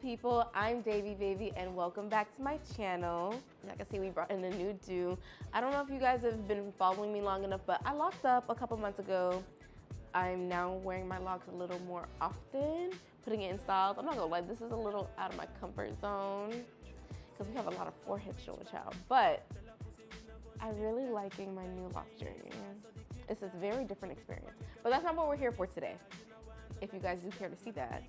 people, I'm Davy Baby and welcome back to my channel. Like I see, we brought in a new do. I don't know if you guys have been following me long enough, but I locked up a couple months ago. I'm now wearing my locks a little more often, putting it in styles. I'm not gonna lie, this is a little out of my comfort zone because we have a lot of forehead showing, child, but I'm really liking my new lock journey. It's a very different experience, but that's not what we're here for today. If you guys do care to see that,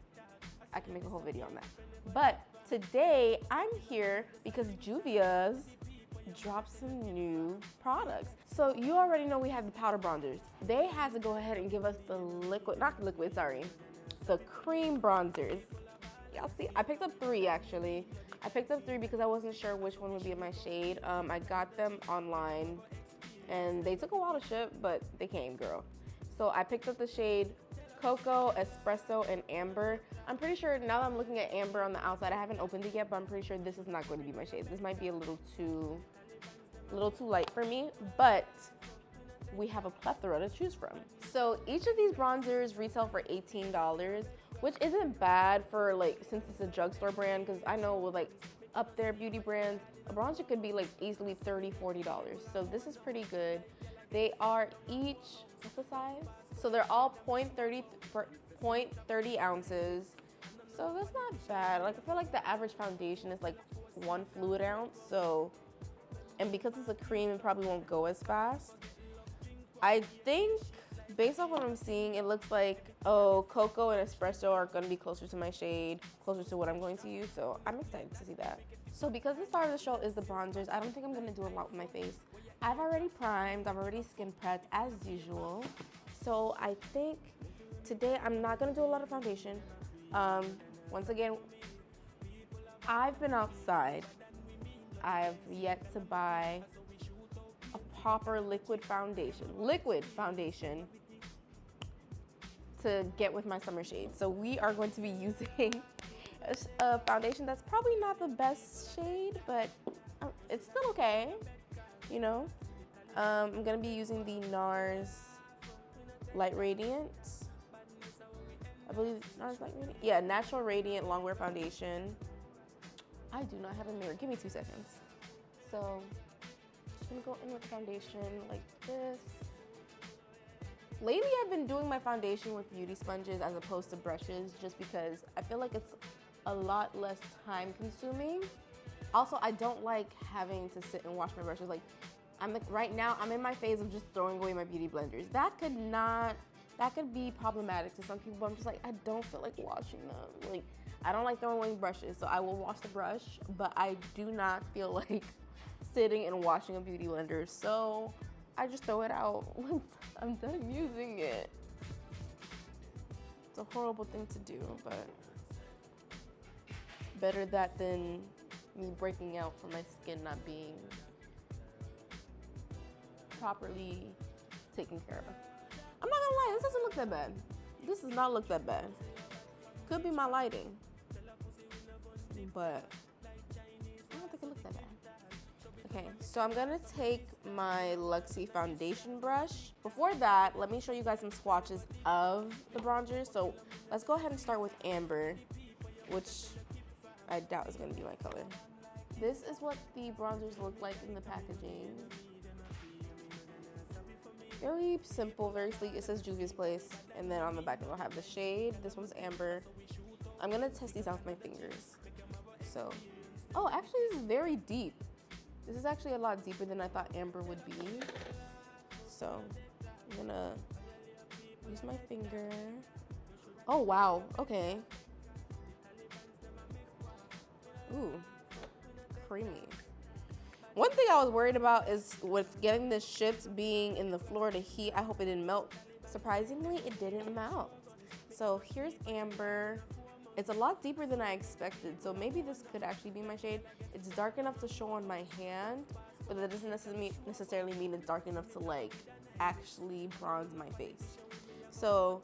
I can make a whole video on that. But today I'm here because Juvia'S dropped some new products. So you already know we have the powder bronzers. They had to go ahead and give us the the cream bronzers. Y'all see, I picked up three actually. I picked up three because I wasn't sure which one would be in my shade. I got them online and they took a while to ship, but they came, girl. So I picked up the shade Cocoa, Espresso, and Amber. I'm pretty sure now that I'm looking at Amber on the outside, I haven't opened it yet, but I'm pretty sure this is not going to be my shade. This might be a little too light for me, but we have a plethora to choose from. So each of these bronzers retail for $18, which isn't bad for since it's a drugstore brand, because I know with up there beauty brands, a bronzer could be easily $30, $40. So this is pretty good. They are each, what's the size? So they're all 0.30 ounces. So that's not bad. I feel like the average foundation is 1 fluid ounce. So, and because it's a cream, it probably won't go as fast. I think based off what I'm seeing, it looks like, Cocoa and Espresso are gonna be closer to my shade, closer to what I'm going to use. So I'm excited to see that. So because the star of the show is the bronzers, I don't think I'm gonna do a lot with my face. I've already primed, I've already skin prepped as usual. So I think today I'm not gonna do a lot of foundation. Once again, I've been outside. I've yet to buy a proper liquid foundation to get with my summer shade. So we are going to be using a foundation that's probably not the best shade, but it's still okay, you know. I'm gonna be using the NARS Light Radiant. I believe NARS Light Radiant. Yeah, Natural Radiant Longwear Foundation. I do not have a mirror. Give me 2 seconds. So, just gonna go in with foundation like this. Lately, I've been doing my foundation with beauty sponges as opposed to brushes, just because I feel like it's a lot less time consuming. Also, I don't like having to sit and wash my brushes. Right now, I'm in my phase of just throwing away my beauty blenders. That could be problematic to some people, but I'm just I don't feel like washing them. I don't like throwing away brushes, so I will wash the brush, but I do not feel like sitting and washing a beauty blender, so I just throw it out once I'm done using it. It's a horrible thing to do, but better that than me breaking out from my skin not being properly taken care of. I'm not gonna lie, this doesn't look that bad. This does not look that bad. Could be my lighting, but I don't think it looks that bad. Okay, so I'm gonna take my Luxie foundation brush. Before that, let me show you guys some swatches of the bronzers. So let's go ahead and start with Amber, which I doubt is gonna be my color. This is what the bronzers look like in the packaging. Very simple, very sleek. It says Juvia'S Place, and then on the back it'll have the shade. This one's Amber. I'm gonna test these out with my fingers. So, oh, actually this is very deep. This is actually a lot deeper than I thought Amber would be. So, I'm gonna use my finger. Oh, wow, okay. Ooh, creamy. One thing I was worried about is with getting this shipped, being in the Florida heat, I hope it didn't melt. Surprisingly, it didn't melt. So here's Amber. It's a lot deeper than I expected, so maybe this could actually be my shade. It's dark enough to show on my hand, but that doesn't necessarily mean it's dark enough to actually bronze my face. So,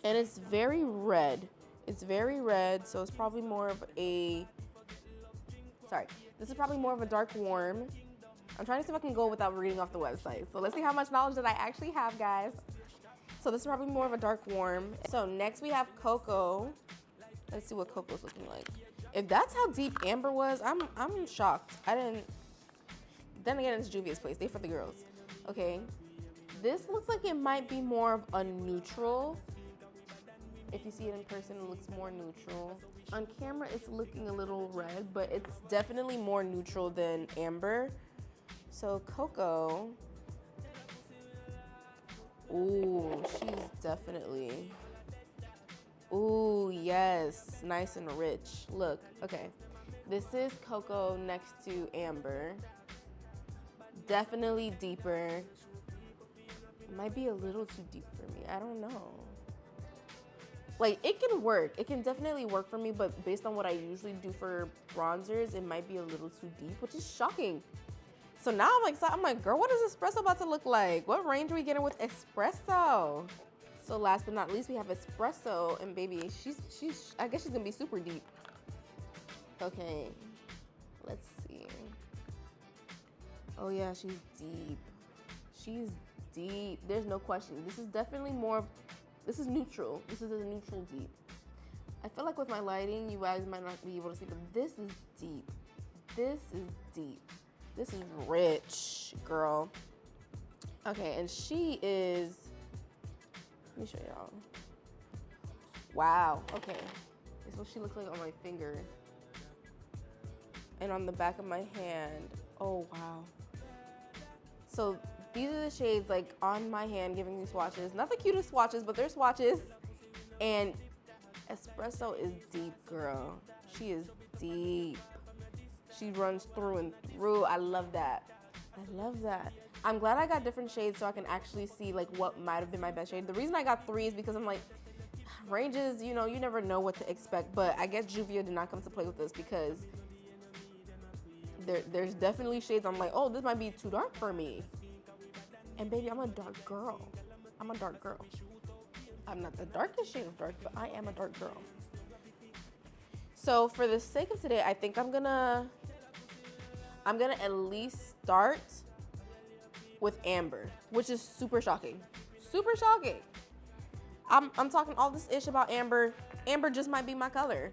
and it's very red. It's very red, so it's probably more of a, this is probably more of a dark warm. I'm trying to see if I can go without reading off the website. So let's see how much knowledge that I actually have, guys. So this is probably more of a dark warm. So next we have Cocoa. Let's see what Coco's looking like. If that's how deep Amber was, I'm shocked. I didn't. Then again, it's Juvia'S place. They for the girls. Okay. This looks like it might be more of a neutral. If you see it in person, it looks more neutral. On camera, it's looking a little red, but it's definitely more neutral than Amber. So Coco, ooh, she's definitely, ooh, yes, nice and rich. Look, okay, this is Coco next to Amber. Definitely deeper. It might be a little too deep for me, I don't know. Like, it can work. It can definitely work for me, but based on what I usually do for bronzers, it might be a little too deep, which is shocking. So now I'm like, girl, what is espresso about to look like? What range are we getting with espresso? So last but not least, we have espresso, and baby, she's I guess she's gonna be super deep. Okay, let's see. Oh yeah, she's deep. She's deep. There's no question. This is definitely more. This is neutral. This is a neutral deep. I feel like with my lighting, you guys might not be able to see, but this is deep. This is deep. This is rich, girl. Okay, and she is, let me show y'all. Wow, okay. This is what she looks like on my finger. And on the back of my hand. Oh, wow. So these are the shades like on my hand giving you swatches. Not the cutest swatches, but they're swatches. And espresso is deep, girl. She is deep. She runs through and through. I love that. I love that. I'm glad I got different shades so I can actually see like what might have been my best shade. The reason I got 3 is because I'm like, ranges, you know, you never know what to expect. But I guess Juvia did not come to play with this because there's definitely shades I'm like, oh, this might be too dark for me. And baby, I'm a dark girl. I'm a dark girl. I'm not the darkest shade of dark, but I am a dark girl. So for the sake of today, I think I'm gonna at least start with Amber, which is super shocking. Super shocking. I'm talking all this ish about Amber. Amber just might be my color.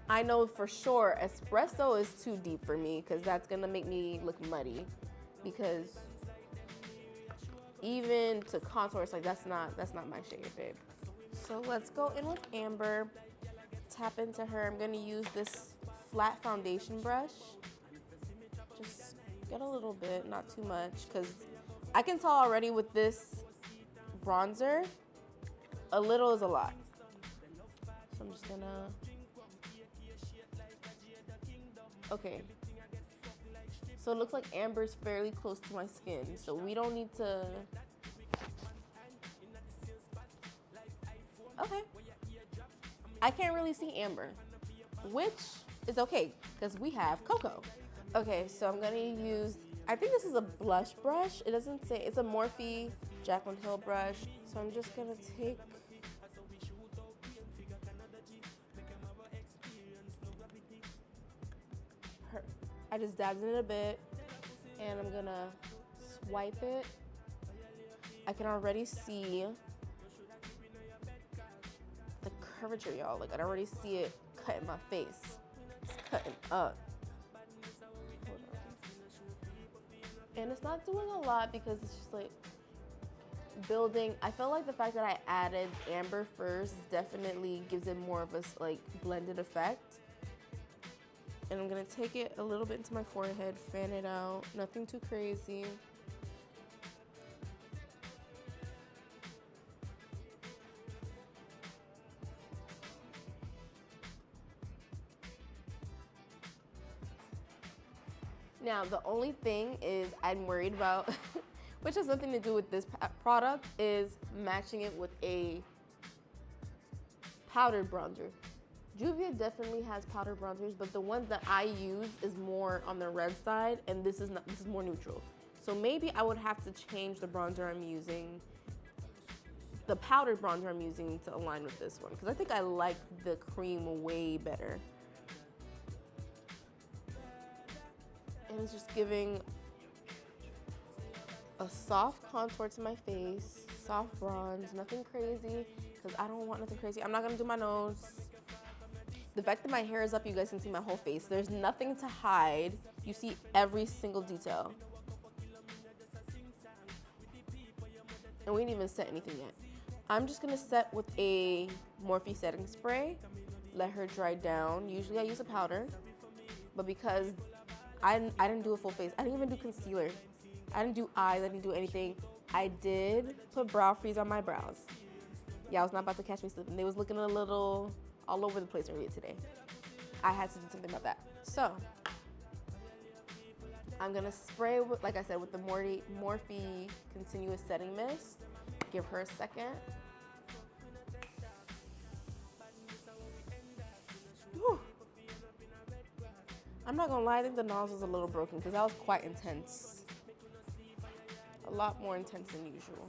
I know for sure espresso is too deep for me because that's gonna make me look muddy. Because even to contour, it's like that's not my shade, babe. So let's go in with Amber. Tap into her. I'm gonna use this flat foundation brush. Just get a little bit, not too much, because I can tell already with this bronzer, a little is a lot. So I'm just gonna, okay. So it looks like Amber's fairly close to my skin, so we don't need to, okay. I can't really see Amber, which is okay, because we have Coco. Okay, so I'm gonna use, I think this is a blush brush. It doesn't say, it's a Morphe Jaclyn Hill brush. So I'm just gonna take, I just dabbed in it a bit, and I'm gonna swipe it. I can already see the curvature, y'all. Like, I can already see it cutting my face. It's cutting up. Hold on. And it's not doing a lot because it's just like building. I feel like the fact that I added Amber first definitely gives it more of a like blended effect. And I'm gonna take it a little bit into my forehead, fan it out, nothing too crazy. Now, the only thing is I'm worried about, which has nothing to do with this product, is matching it with a powdered bronzer. Juvia definitely has powdered bronzers, but the ones that I use is more on the red side, and this is more neutral. So maybe I would have to change the bronzer I'm using, the powdered bronzer I'm using, to align with this one, because I think I like the cream way better. And it's just giving a soft contour to my face, soft bronze, nothing crazy, because I don't want nothing crazy. I'm not gonna do my nose. The fact that my hair is up, you guys can see my whole face. There's nothing to hide. You see every single detail. And we didn't even set anything yet. I'm just gonna set with a Morphe setting spray, let her dry down. Usually I use a powder, but because I didn't do a full face, I didn't even do concealer. I didn't do eyes, I didn't do anything. I did put brow freeze on my brows. Yeah, I was not about to catch me slipping. They was looking a little all over the place earlier today. I had to do something about that. So, I'm gonna spray, with, like I said, with the Morphe Continuous Setting Mist. Give her a second. Whew. I'm not gonna lie, I think the nozzle's a little broken because that was quite intense. A lot more intense than usual.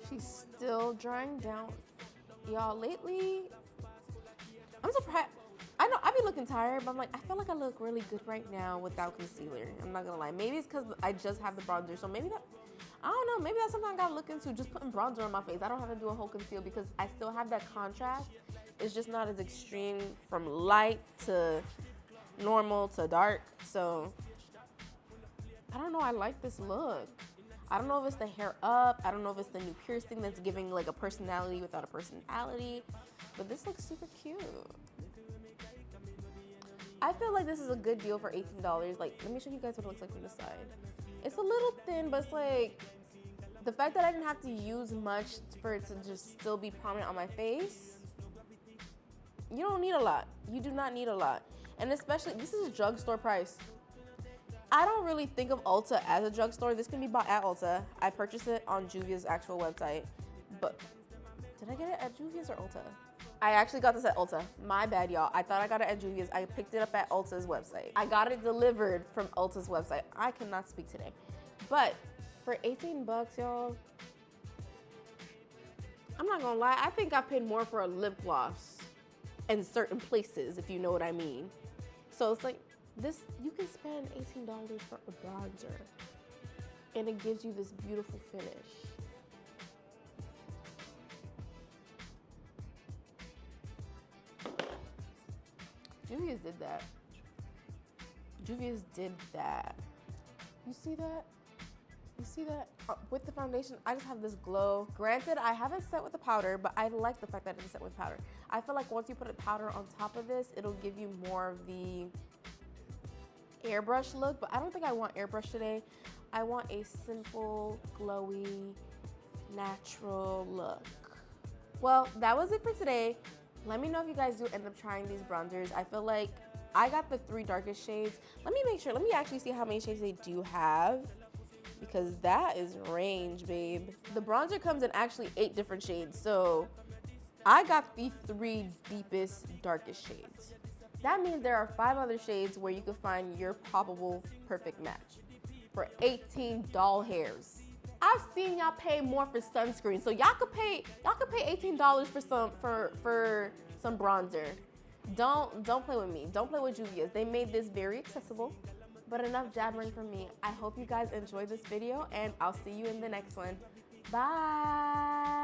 She's still drying down. Y'all, lately, I'm surprised. I know I be looking tired, but I'm like, I feel like I look really good right now without concealer. I'm not gonna lie. Maybe it's because I just have the bronzer, so maybe that, I don't know, maybe that's something I gotta look into, just putting bronzer on my face. I don't have to do a whole conceal because I still have that contrast. It's just not as extreme from light to normal to dark. So, I don't know, I like this look. I don't know if it's the hair up. I don't know if it's the new piercing that's giving like a personality without a personality. But this looks super cute. I feel like this is a good deal for $18. Like, let me show you guys what it looks like from the side. It's a little thin, but it's like, the fact that I didn't have to use much for it to just still be prominent on my face, you don't need a lot. You do not need a lot. And especially, this is a drugstore price. I don't really think of Ulta as a drugstore. This can be bought at Ulta. I purchased it on Juvia'S actual website. But, did I get it at Juvia'S or Ulta? I actually got this at Ulta. My bad, y'all. I thought I got it at Juvia'S. I picked it up at Ulta's website. I got it delivered from Ulta's website. I cannot speak today. But for 18 bucks, y'all, I'm not gonna lie. I think I paid more for a lip gloss in certain places, if you know what I mean. So it's like, this, you can spend $18 for a bronzer and it gives you this beautiful finish. Juvia'S did that. Juvia'S did that. You see that? You see that? With the foundation, I just have this glow. Granted, I haven't set with the powder, but I like the fact that I didn't set with powder. I feel like once you put a powder on top of this, it'll give you more of the airbrush look, but I don't think I want airbrush today. I want a simple, glowy, natural look. Well, that was it for today. Let me know if you guys do end up trying these bronzers. I feel like I got the 3 darkest shades. Let me make sure, let me actually see how many shades they do have, because that is range, babe. The bronzer comes in actually 8 different shades, so I got the 3 deepest, darkest shades. That means there are 5 other shades where you can find your probable perfect match for 18 doll hairs. I've seen y'all pay more for sunscreen, so y'all could pay $18 for some bronzer. Don't play with me. Don't play with Juvia'S. They made this very accessible. But enough jabbering from me. I hope you guys enjoyed this video, and I'll see you in the next one. Bye.